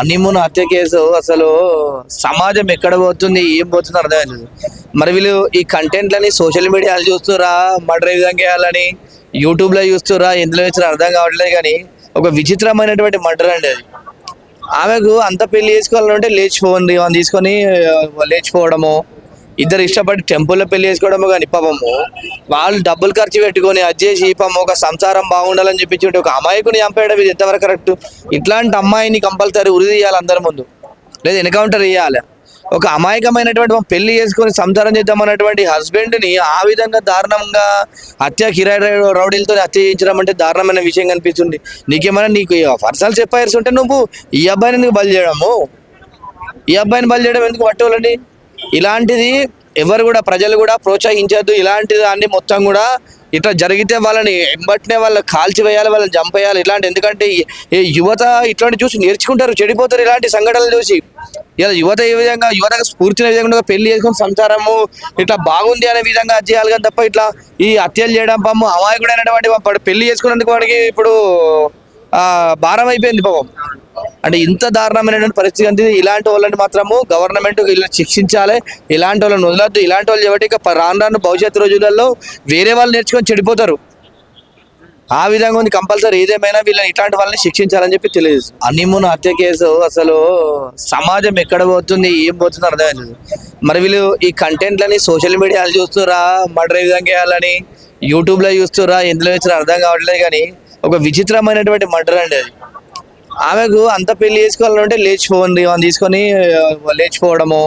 Honeymoon హత్య case అసలు సమాజం ఎక్కడ పోతుంది ఏం పోతుంది అర్థమైంది. మరి వీళ్ళు ఈ కంటెంట్లని సోషల్ మీడియాలో చూస్తురా, మర్డర్ ఏ విధంగా చేయాలని యూట్యూబ్లో చూస్తురా, ఎందులో ఇచ్చిన అర్థం కావట్లేదు. కానీ ఒక విచిత్రమైనటువంటి మర్డర్ అండి అది. ఆమెకు అంత పెళ్లి చేసుకోవాలంటే లేచిపోండి అని తీసుకొని లేచిపోవడము, ఇద్దరు ఇష్టపడి టెంపుల్లో పెళ్లి చేసుకోవడము. కానీ పాపము వాళ్ళు డబ్బులు ఖర్చు పెట్టుకొని అది చేసి పాపం ఒక సంసారం బాగుండాలని చెప్పించి ఒక అమాయకుని చంపేయడం ఇది ఎంతవరకు కరెక్ట్? ఇట్లాంటి అమ్మాయిని కంపల్సరీ ఉరి తీయాలి అందరి ముందు, లేదా ఎన్కౌంటర్ చేయాలి. ఒక అమాయకమైనటువంటి పెళ్లి చేసుకొని సంసారం చేద్దామన్నటువంటి హస్బెండ్ని ఆ విధంగా దారుణంగా కిరాయి రౌడీలతో హత్య చేయించడం అంటే దారుణమైన విషయం కనిపిస్తుంది. నీకేమైనా నీకు పర్సనల్ చెప్పాల్సి ఉంటే నువ్వు ఈ అబ్బాయిని ఎందుకు బలి చేయడము, ఈ అబ్బాయిని బలి చేయడం ఎందుకు పట్టుకోవాలండి? ఇలాంటిది ఎవరు కూడా ప్రజలు కూడా ప్రోత్సహించద్దు. ఇలాంటి దాన్ని మొత్తం కూడా ఇట్లా జరిగితే వాళ్ళని ఎంబట్నే వాళ్ళు కాల్చివేయాలి, వాళ్ళని చంపేయాలి. ఇట్లాంటి ఎందుకంటే ఈ యువత ఇట్లాంటి చూసి నేర్చుకుంటారు, చెడిపోతారు ఇలాంటి సంఘటనలు చూసి. ఇలా యువత ఏ విధంగా యువతకు స్ఫూర్తిన విధంగా పెళ్లి చేసుకుని సంసారము ఇట్లా బాగుంది అనే విధంగా చేయాలి. కానీ తప్ప ఇట్లా ఈ హత్యలు చేయడం పాము అమాయకుడైనటువంటి పెళ్లి చేసుకున్నందుకు వాడికి ఇప్పుడు భారం అయిపోయింది పాపం. అంటే ఇంత దారుణమైనటువంటి పరిస్థితి అంతే. ఇలాంటి వాళ్ళని మాత్రము గవర్నమెంట్ శిక్షించాలి. ఇలాంటి వాళ్ళని వదలద్దు. ఇలాంటి వాళ్ళు కాబట్టి రాను భవిష్యత్తు రోజులలో వేరే వాళ్ళు నేర్చుకొని చెడిపోతారు. ఆ విధంగా ఉంది. కంపల్సరీ ఏదేమైనా వీళ్ళని ఇట్లాంటి వాళ్ళని శిక్షించాలని చెప్పి తెలియదు. హనీమూన్ హత్య కేసు అసలు సమాజం ఎక్కడ పోతుంది ఏం పోతుంది అర్థమైంది. మరి వీళ్ళు ఈ కంటెంట్లని సోషల్ మీడియాలో చూస్తురా, మర్డర్ ఏ విధంగా చేయాలని యూట్యూబ్లో చూస్తురా, ఎందులో ఇచ్చిన అర్థం కావట్లేదు. కానీ ఒక విచిత్రమైనటువంటి మర్డర్ అండి అది. ఆమెకు అంత పెళ్లి చేసుకోవాలంటే లేచిపోండి అని తీసుకొని లేచిపోవడము,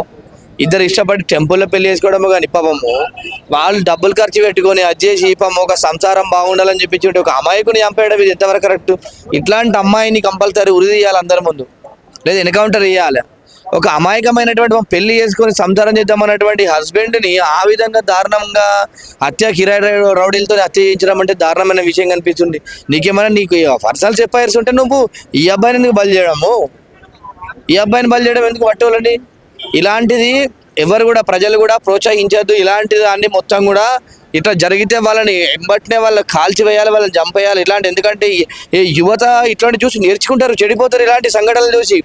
ఇద్దరు ఇష్టపడి టెంపుల్లో పెళ్లి చేసుకోవడము. కానీ పాపము వాళ్ళు డబ్బులు ఖర్చు పెట్టుకొని అది చేసి పాపం ఒక సంసారం బాగుండాలని చెప్పించి ఒక అమాయకుని చంపేయడం ఇది ఎంతవరకు కరెక్ట్? ఇట్లాంటి అమ్మాయిని కంపల్సరీ ఉరి తీయాలి అందరి ముందు, లేదా ఎన్కౌంటర్ చేయాలి. ఒక అమాయకమైనటువంటి పెళ్లి చేసుకొని సంసారం చేద్దామన్నటువంటి హస్బెండ్ని ఆ విధంగా దారుణంగా కిరాయి రౌడీలతో హత్య చేయించడం అంటే దారుణమైన విషయం కనిపిస్తుంది. నీకేమైనా నీకు పర్సనల్ చెప్పాల్సి ఉంటే నువ్వు ఈ అబ్బాయిని ఎందుకు బలి చేయడము, ఈ అబ్బాయిని బలి చేయడం ఎందుకు పట్టుకోవాలండి? ఇలాంటిది ఎవరు కూడా ప్రజలు కూడా ప్రోత్సహించద్దు. ఇలాంటి దాన్ని మొత్తం కూడా ఇట్లా జరిగితే వాళ్ళని ఎంబట్నే వాళ్ళు కాల్చివేయాలి, వాళ్ళని చంపేయాలి. ఇట్లాంటి ఎందుకంటే ఈ యువత ఇట్లాంటి చూసి నేర్చుకుంటారు, చెడిపోతారు ఇలాంటి సంఘటనలు చూసి.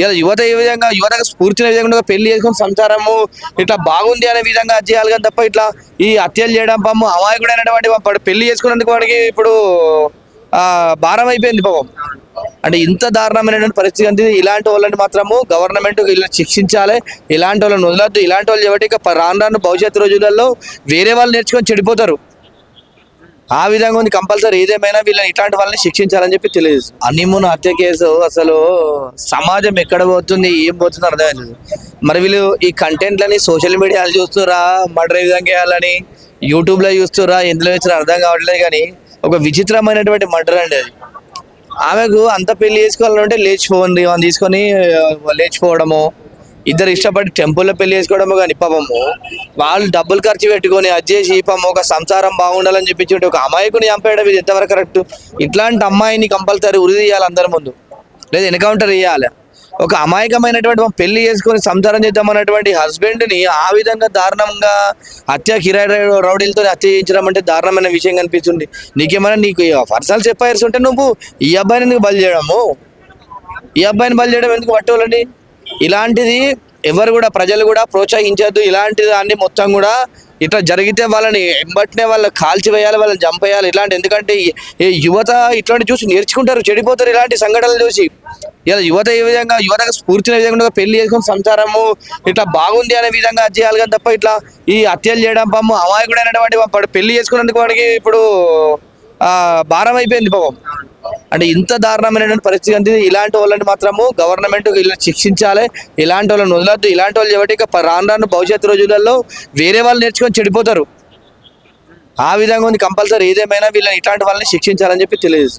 ఇలా యువత ఏ విధంగా యువతకు స్ఫూర్తిన విధంగా పెళ్లి చేసుకుని సంసారము ఇట్లా బాగుంది అనే విధంగా చేయాలి. కానీ తప్ప ఇట్లా ఈ హత్యలు చేయడం పాము అమాయకుడైనటువంటి పెళ్లి చేసుకున్నందుకు వాడికి ఇప్పుడు భారం అయిపోయింది పాపం. అంటే ఇంత దారుణమైనటువంటి పరిస్థితి అంతే. ఇలాంటి వాళ్ళని మాత్రము గవర్నమెంట్ శిక్షించాలి. ఇలాంటి వాళ్ళని వదలద్దు. ఇలాంటి వాళ్ళు కాబట్టి రాను భవిష్యత్తు రోజులలో వేరే వాళ్ళు నేర్చుకొని చెడిపోతారు. ఆ విధంగా ఉంది. కంపల్సరీ ఏదేమైనా వీళ్ళని ఇట్లాంటి వాళ్ళని శిక్షించాలని చెప్పి తెలియదు. హనీమూన్ హత్య కేసు అసలు సమాజం ఎక్కడ పోతుంది ఏం పోతుంది అర్థమైంది. మరి వీళ్ళు ఈ కంటెంట్లని సోషల్ మీడియాలో చూస్తురా, మర్డర్ ఏ విధంగా చేయాలని యూట్యూబ్లో చూస్తురా, ఎందులో ఇచ్చిన అర్థం కావట్లేదు. కానీ ఒక విచిత్రమైనటువంటి మర్డర్ అండి అది. ఆమెకు అంత పెళ్లి చేసుకోవాలంటే లేచిపోండి అని తీసుకొని లేచిపోవడము, ఇద్దరు ఇష్టపడి టెంపుల్లో పెళ్లి చేసుకోవడము. కానీ పాపము వాళ్ళు డబ్బులు ఖర్చు పెట్టుకొని అది చేసి పాపం ఒక సంసారం బాగుండాలని చెప్పించి ఒక అమాయకుని చంపేయడం ఇది ఎంతవరకు కరెక్ట్? ఇట్లాంటి అమ్మాయిని కంపల్సరీ ఉరి తీయాలి అందరి ముందు, లేదా ఎన్కౌంటర్ చేయాలి. ఒక అమాయకమైనటువంటి పెళ్లి చేసుకొని సంసారం చేద్దామన్నటువంటి హస్బెండ్ని ఆ విధంగా దారుణంగా కిరాయి రౌడీలతో హత్య చేయించడం అంటే దారుణమైన విషయం కనిపిస్తుంది. నీకేమైనా నీకు పర్సనల్ చెప్పాల్సి ఉంటే నువ్వు ఈ అబ్బాయిని ఎందుకు బలి చేయడము, ఈ అబ్బాయిని బలి చేయడం ఎందుకు పట్టుకోవాలండి? ఇలాంటిది ఎవరు కూడా ప్రజలు కూడా ప్రోత్సహించద్దు. ఇలాంటి దాన్ని మొత్తం కూడా ఇట్లా జరిగితే వాళ్ళని ఎంబట్నే వాళ్ళు కాల్చివేయాలి, వాళ్ళని చంపేయాలి. ఇట్లాంటి ఎందుకంటే ఈ యువత ఇట్లాంటి చూసి నేర్చుకుంటారు, చెడిపోతారు ఇలాంటి సంఘటనలు చూసి. ఇలా యువత ఏ విధంగా యువతకు స్ఫూర్తిన విధంగా పెళ్లి చేసుకుని సంసారము ఇట్లా బాగుంది అనే విధంగా చేయాలి. కానీ తప్ప ఇట్లా ఈ హత్యలు చేయడం పాము అమాయకుడైనటువంటి పెళ్లి చేసుకున్నందుకు వాడికి ఇప్పుడు భారం అయిపోయింది పాపం. అంటే ఇంత దారుణమైనటువంటి పరిస్థితి అంతే. ఇలాంటి వాళ్ళని మాత్రము గవర్నమెంట్ శిక్షించాలి. ఇలాంటి వాళ్ళని వదలద్దు. ఇలాంటి వాళ్ళు కాబట్టి రాను భవిష్యత్తు రోజులలో వేరే వాళ్ళు నేర్చుకొని చెడిపోతారు. ఆ విధంగా ఉంది. కంపల్సరీ ఏదేమైనా వీళ్ళని ఇట్లాంటి వాళ్ళని శిక్షించాలని చెప్పి తెలియదు.